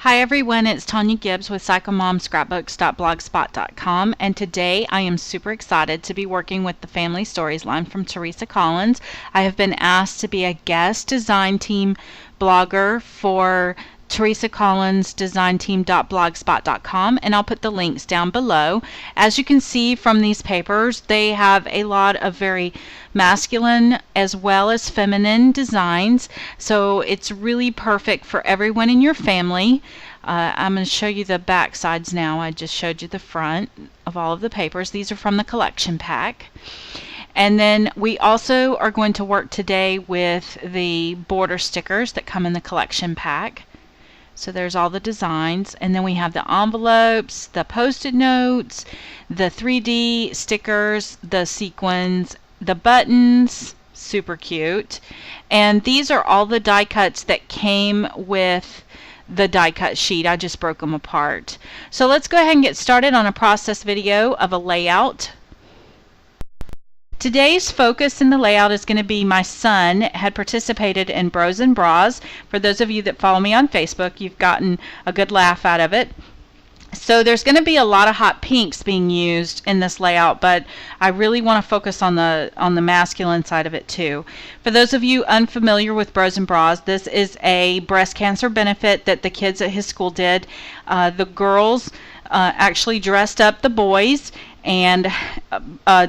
Hi everyone, it's Tonya Gibbs with PsychomomScrapbooks.blogspot.com, and today I am super excited to be working with the Family Stories line from Teresa Collins. I have been asked to be a guest design team blogger for Teresa Collins designteam.blogspot.com, and I'll put the links down below. As you can see from these papers, they have a lot of very masculine as well as feminine designs, so it's really perfect for everyone in your family. I'm going to show you the back sides now. I just showed you the front of all of the papers. These are from the collection pack. And then we also are going to work today with the border stickers that come in the collection pack. So there's all the designs, and then we have the envelopes, the post-it notes, the 3D stickers, the sequins, the buttons, super cute. And these are all the die cuts that came with the die cut sheet. I just broke them apart. So let's go ahead and get started on a process video of a layout. Today's focus in the layout is going to be my son had participated in Bros and Bras. For those of you that follow me on Facebook, you've gotten a good laugh out of it. So there's going to be a lot of hot pinks being used in this layout, but I really want to focus on the masculine side of it too. For those of you unfamiliar with Bros and Bras, this is a breast cancer benefit that the kids at his school did. The girls actually dressed up the boys and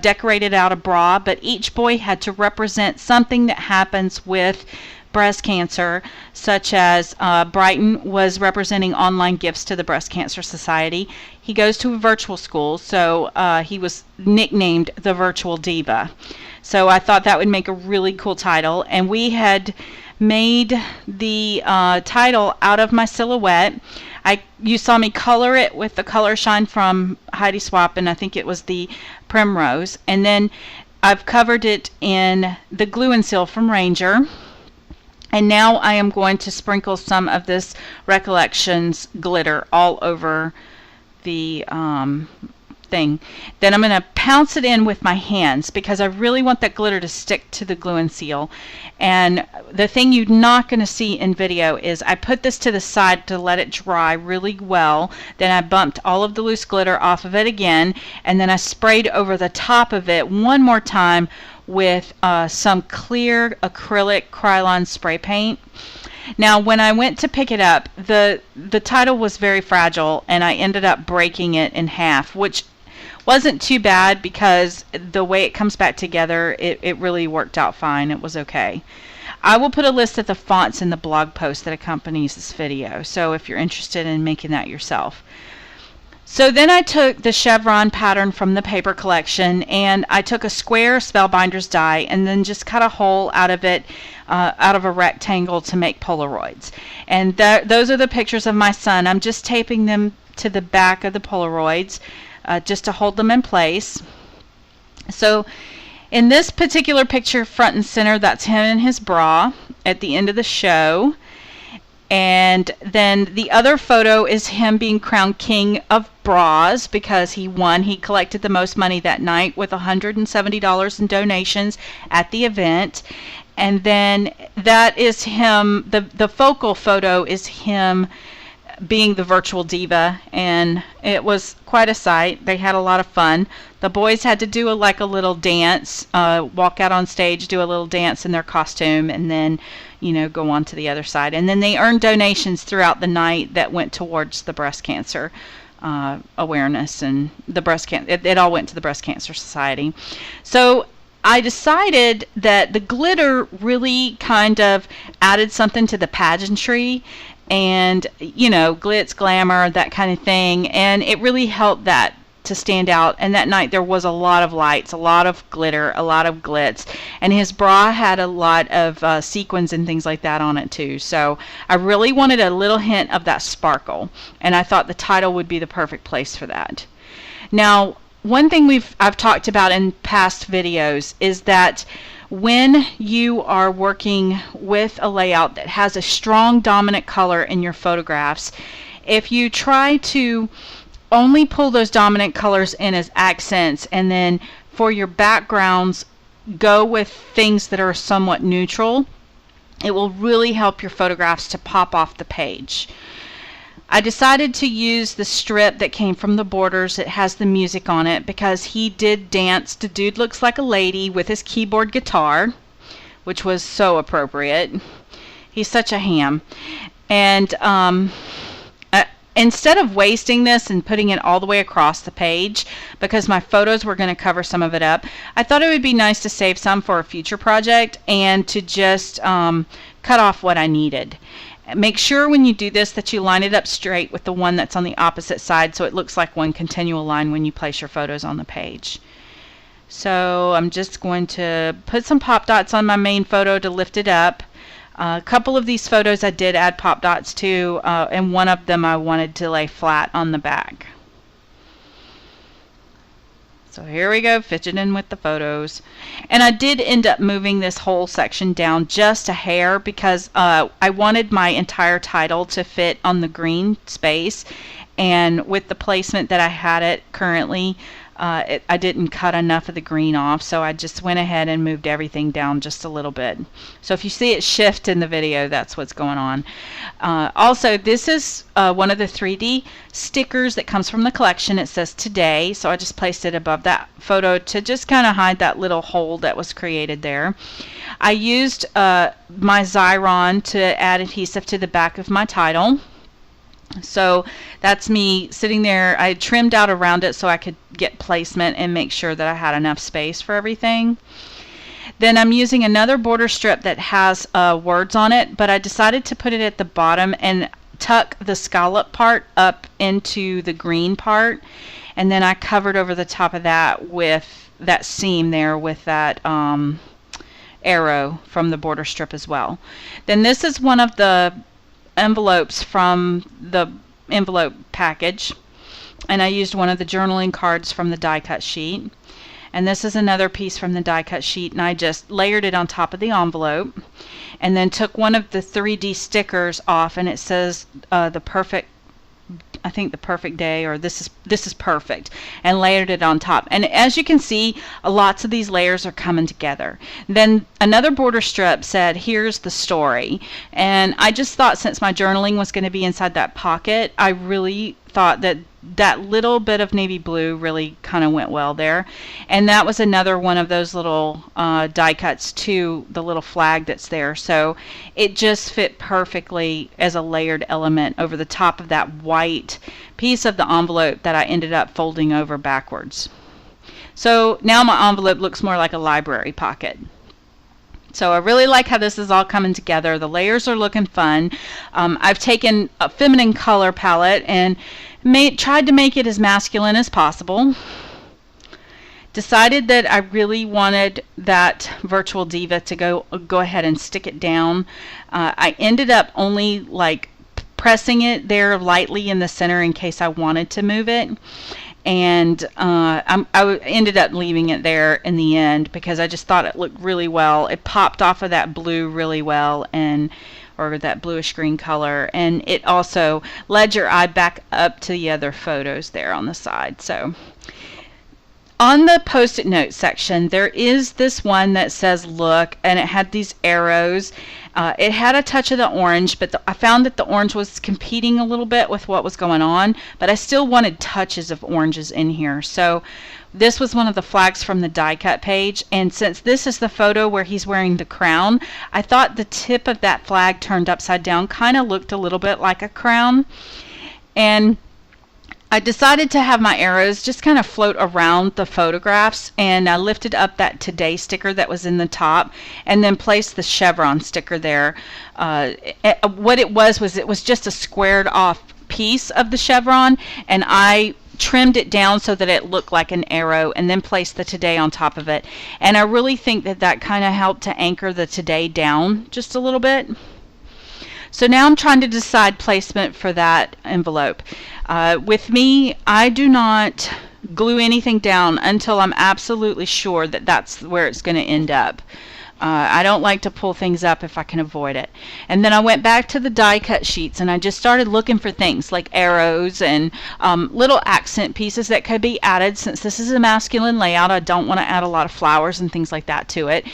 decorated out a bra, but each boy had to represent something that happens with breast cancer, such as Brighton was representing online gifts to the Breast Cancer Society. He goes to a virtual school, so he was nicknamed the Virtual Diva. So I thought that would make a really cool title, and we had made the title out of my silhouette. You saw me color it with the color shine from Heidi Swap, and I think it was the Primrose, and then I've covered it in the glue and seal from Ranger. And now I am going to sprinkle some of this Recollections glitter all over the thing. Then I'm going to pounce it in with my hands because I really want that glitter to stick to the glue and seal. And the thing you're not going to see in video is I put this to the side to let it dry really well. Then I bumped all of the loose glitter off of it again, and then I sprayed over the top of it one more time with some clear acrylic Krylon spray paint. Now when I went to pick it up, the title was very fragile, and I ended up breaking it in half, which wasn't too bad because the way it comes back together, it really worked out fine. It was okay. I will put a list of the fonts in the blog post that accompanies this video, so if you're interested in making that yourself. So then I took the chevron pattern from the paper collection, and I took a square Spellbinders die and then just cut a hole out of it, out of a rectangle to make Polaroids. And those are the pictures of my son. I'm just taping them to the back of the Polaroids just to hold them in place. So in this particular picture, front and center, that's him in his bra at the end of the show. And then the other photo is him being crowned king of bras because he won. He collected the most money that night with $170 in donations at the event. And then that is him, the focal photo is him being the Virtual Diva, and it was quite a sight. They had a lot of fun. The boys had to do a little dance, walk out on stage, do a little dance in their costume, and then go on to the other side. And then they earned donations throughout the night that went towards the breast cancer awareness, and the breast cancer. It all went to the Breast Cancer Society. So I decided that the glitter really kind of added something to the pageantry, and glitz, glamour, that kind of thing, and it really helped that to stand out. And that night there was a lot of lights, a lot of glitter, a lot of glitz, and his bra had a lot of sequins and things like that on it too. So I really wanted a little hint of that sparkle, and I thought the title would be the perfect place for that. Now, one thing I've talked about in past videos is that when you are working with a layout that has a strong dominant color in your photographs, if you try to only pull those dominant colors in as accents, and then for your backgrounds go with things that are somewhat neutral, it will really help your photographs to pop off the page. I decided to use the strip that came from the borders. It has the music on it because he did dance to Dude Looks Like a Lady with his keyboard guitar, which was so appropriate. He's such a ham. And instead of wasting this and putting it all the way across the page, because my photos were going to cover some of it up, I thought it would be nice to save some for a future project and to just cut off what I needed. Make sure when you do this that you line it up straight with the one that's on the opposite side so it looks like one continual line when you place your photos on the page. So I'm just going to put some pop dots on my main photo to lift it up. A couple of these photos I did add pop dots to, and one of them I wanted to lay flat on the back. So here we go, fidgeting with the photos. And I did end up moving this whole section down just a hair because I wanted my entire title to fit on the green space. And with the placement that I had it currently, I didn't cut enough of the green off, so I just went ahead and moved everything down just a little bit. So if you see it shift in the video, that's what's going on. Also, this is one of the 3D stickers that comes from the collection. It says today, so I just placed it above that photo to just kind of hide that little hole that was created there. I used my Xyron to add adhesive to the back of my title. So that's me sitting there. I trimmed out around it so I could get placement and make sure that I had enough space for everything. Then I'm using another border strip that has words on it, but I decided to put it at the bottom and tuck the scallop part up into the green part, and then I covered over the top of that with that seam there with that arrow from the border strip as well. Then this is one of the envelopes from the envelope package, and I used one of the journaling cards from the die cut sheet, and this is another piece from the die cut sheet, and I just layered it on top of the envelope and then took one of the 3D stickers off, and it says the perfect day, or this is perfect, and layered it on top. And as you can see, lots of these layers are coming together. Then another border strip said, here's the story. And I just thought, since my journaling was going to be inside that pocket, I really thought that that little bit of navy blue really kind of went well there. And that was another one of those little die cuts to the little flag that's there. So it just fit perfectly as a layered element over the top of that white piece of the envelope that I ended up folding over backwards. So now my envelope looks more like a library pocket. So I really like how this is all coming together. The layers are looking fun. I've taken a feminine color palette and tried to make it as masculine as possible. Decided that I really wanted that virtual diva to go ahead and stick it down. I ended up only like pressing it there lightly in the center in case I wanted to move it. And I ended up leaving it there in the end because I just thought it looked really well. It popped off of that blue really well, or that bluish green color, and it also led your eye back up to the other photos there on the side. So on the post-it note section, there is this one that says look, and it had these arrows. It had a touch of the orange, but I found that the orange was competing a little bit with what was going on, but I still wanted touches of oranges in here. So this was one of the flags from the die cut page, and since this is the photo where he's wearing the crown, I thought the tip of that flag turned upside down kind of looked a little bit like a crown. And I decided to have my arrows just kind of float around the photographs, and I lifted up that today sticker that was in the top and then placed the chevron sticker there. What it was just a squared off piece of the chevron, and I trimmed it down so that it looked like an arrow and then placed the today on top of it. And I really think that that kind of helped to anchor the today down just a little bit. So now I'm trying to decide placement for that envelope. With me, I do not glue anything down until I'm absolutely sure that that's where it's going to end up. I don't like to pull things up if I can avoid it. And then I went back to the die cut sheets and I just started looking for things like arrows and little accent pieces that could be added. Since this is a masculine layout, I don't want to add a lot of flowers and things like that to it.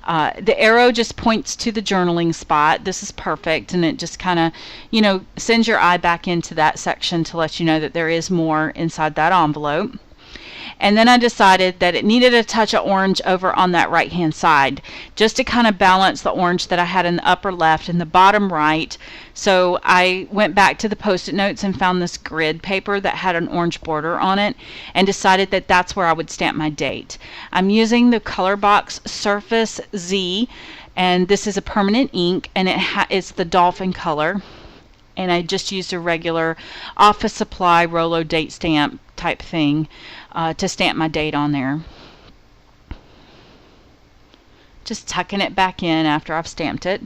The arrow just points to the journaling spot. This is perfect, and it just kind of, you know, sends your eye back into that section to let you know that there is more inside that envelope. And then I decided that it needed a touch of orange over on that right hand side, just to kind of balance the orange that I had in the upper left and the bottom right. So I went back to the post-it notes and found this grid paper that had an orange border on it and decided that that's where I would stamp my date. I'm using the Colorbox Surface Z, and this is a permanent ink, and it's the dolphin color. And I just used a regular office supply Rolo date stamp type thing to stamp my date on there. Just tucking it back in after I've stamped it.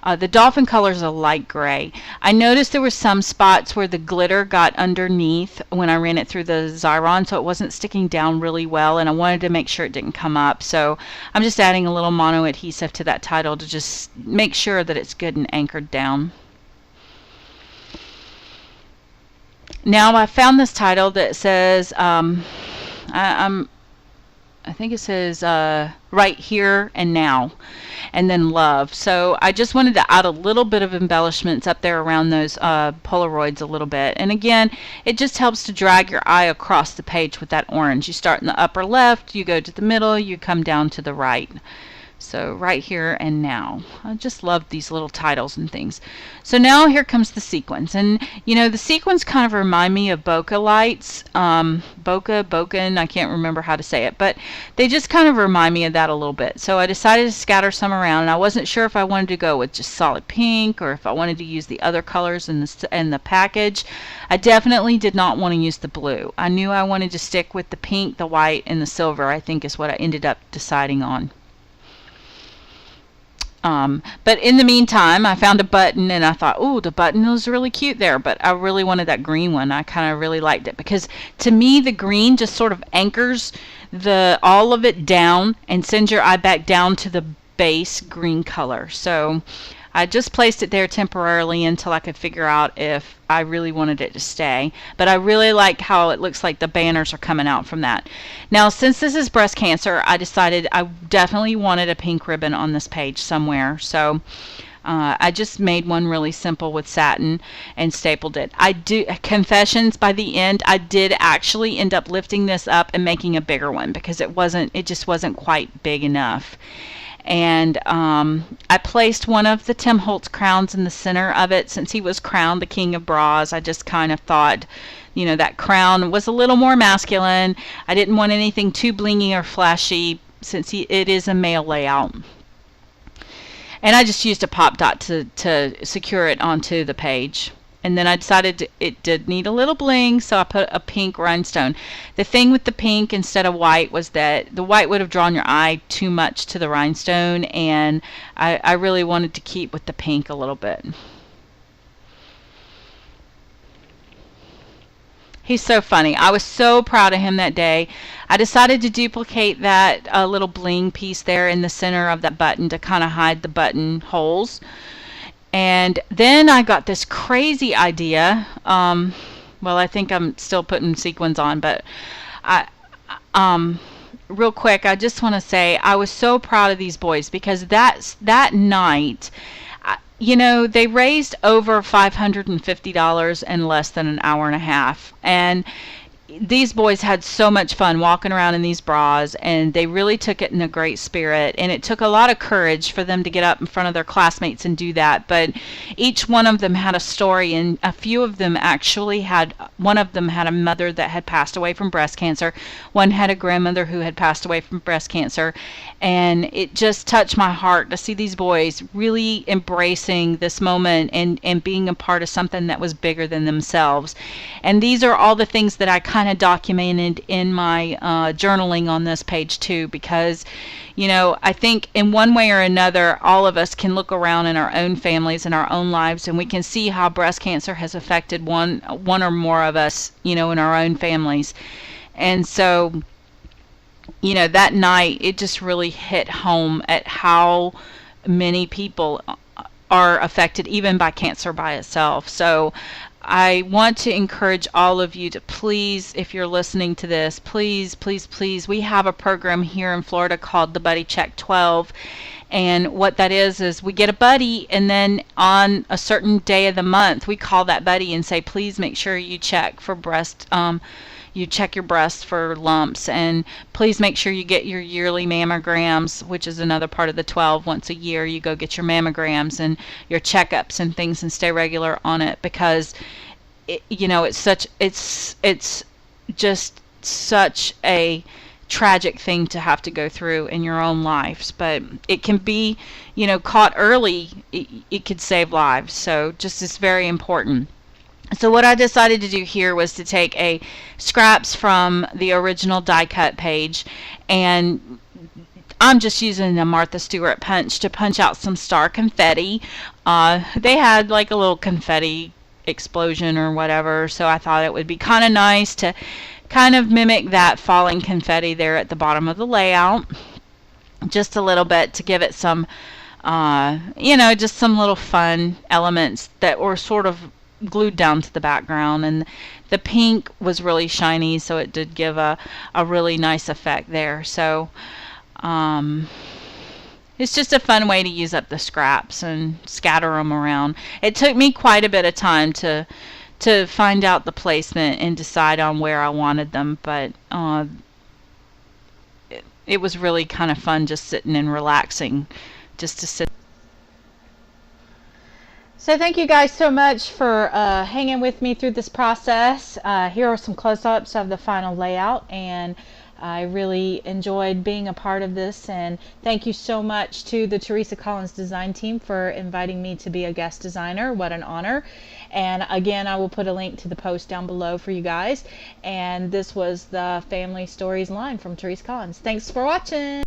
The dolphin color is a light gray. I noticed there were some spots where the glitter got underneath when I ran it through the Xyron, so it wasn't sticking down really well, and I wanted to make sure it didn't come up. So I'm just adding a little mono adhesive to that title to just make sure that it's good and anchored down. Now I found this title that says, I think it says right here and now, and then love. So I just wanted to add a little bit of embellishments up there around those Polaroids a little bit. And again, it just helps to drag your eye across the page with that orange. You start in the upper left, you go to the middle, you come down to the right. So right here and now. I just love these little titles and things. So now here comes the sequins. And you know, the sequins kind of remind me of bokeh lights. Bokeh, I can't remember how to say it, but they just kind of remind me of that a little bit. So I decided to scatter some around, and I wasn't sure if I wanted to go with just solid pink or if I wanted to use the other colors in the package. I definitely did not want to use the blue. I knew I wanted to stick with the pink, the white, and the silver, I think is what I ended up deciding on. But in the meantime, I found a button and I thought, oh, the button was really cute there, but I really wanted that green one. I kind of really liked it because to me, the green just sort of anchors all of it down and sends your eye back down to the base green color. So I just placed it there temporarily until I could figure out if I really wanted it to stay. But I really like how it looks like the banners are coming out from that. Now, since this is breast cancer, I decided I definitely wanted a pink ribbon on this page somewhere. So I just made one really simple with satin and stapled it. Confessions, by the end, I did actually end up lifting this up and making a bigger one because it just wasn't quite big enough. And I placed one of the Tim Holtz crowns in the center of it. Since he was crowned the king of bras, I just kind of thought, you know, that crown was a little more masculine. I didn't want anything too blingy or flashy since it is a male layout. And I just used a pop dot to secure it onto the page. And then I decided it did need a little bling, so I put a pink rhinestone. The thing with the pink instead of white was that the white would have drawn your eye too much to the rhinestone, and I really wanted to keep with the pink a little bit. He's so funny. I was so proud of him that day. I decided to duplicate that little bling piece there in the center of that button to kind of hide the button holes. And then I got this crazy idea. Well, I think I'm still putting sequins on, but real quick, I just want to say I was so proud of these boys because that night, you know, they raised over $550 in less than an hour and a half. And these boys had so much fun walking around in these bras, and they really took it in a great spirit. And it took a lot of courage for them to get up in front of their classmates and do that. But each one of them had a story, and a few of them actually one of them had a mother that had passed away from breast cancer. One had a grandmother who had passed away from breast cancer. And it just touched my heart to see these boys really embracing this moment and being a part of something that was bigger than themselves. And these are all the things that I kind of documented in my journaling on this page too, because you know, I think in one way or another all of us can look around in our own families and our own lives, and we can see how breast cancer has affected one or more of us, you know, in our own families. And so you know, that night it just really hit home at how many people are affected even by cancer by itself. So I want to encourage all of you to please, if you're listening to this, please, please, please, we have a program here in Florida called the Buddy Check 12. And what that is we get a buddy, and then on a certain day of the month, we call that buddy and say, please make sure you check for you check your breast for lumps, and please make sure you get your yearly mammograms, which is another part of the 12. Once a year you go get your mammograms and your checkups and things, and stay regular on it, because you know, it's just such a tragic thing to have to go through in your own lives, but it can be, you know, caught early, it could save lives. So just it's very important. So what I decided to do here was to take a scraps from the original die cut page, and I'm just using a Martha Stewart punch to punch out some star confetti. They had like a little confetti explosion or whatever, so I thought it would be kind of nice to kind of mimic that falling confetti there at the bottom of the layout, just a little bit to give it some, you know, just some little fun elements that were sort of glued down to the background. And the pink was really shiny, so it did give a really nice effect there. So it's just a fun way to use up the scraps and scatter them around. It took me quite a bit of time to find out the placement and decide on where I wanted them, but it was really kind of fun just sitting and relaxing, just to sit. So thank you guys so much for hanging with me through this process. Here are some close-ups of the final layout, and I really enjoyed being a part of this, and thank you so much to the Teresa Collins design team for inviting me to be a guest designer. What an honor. And again, I will put a link to the post down below for you guys. And this was the Family Stories line from Teresa Collins. Thanks for watching.